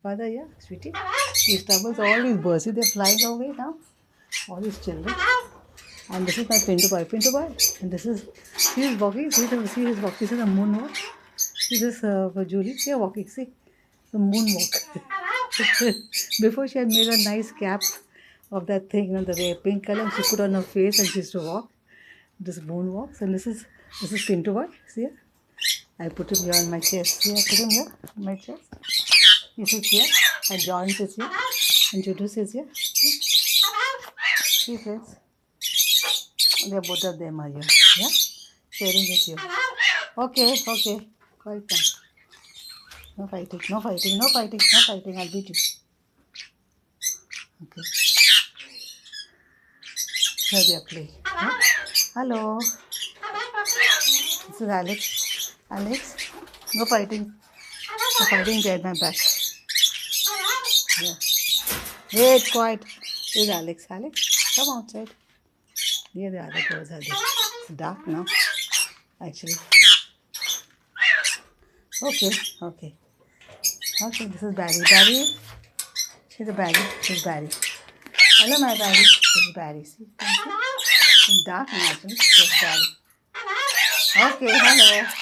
Father, yeah, sweetie. These troubles, all these birds, see, they're flying away now. All these children. And this is my Pintu boy. Pintu boy. And this is, he is walking. See his walk. This is a moonwalk. See this for Julie. See her walking. See the moonwalk. Before she had made a nice cap of that thing, the pink color, and she put on her face and she used to walk. This moonwalks. And this is Pintu boy. See here? I put him here on my chest. See, I put him here on my chest. He sits here. And John sits here. And Judu sits here. See, friends. They both of them are here. Yeah? Sharing with you. Okay. Quiet down. No fighting. I'll beat you. Okay. Here they are playing. Yeah? Hello. This is Alex. Alex, no fighting. No fighting behind my back. Yeah. Wait, quiet. Here's Alex. Alex, come outside. Here the other birds are there. It's dark now, actually. Okay. This is Barry. Barry. She's a Barry. She's Barry. Hello, my Barry. This is Barry. See? It's dark now, actually. It's Barry. Okay, hello.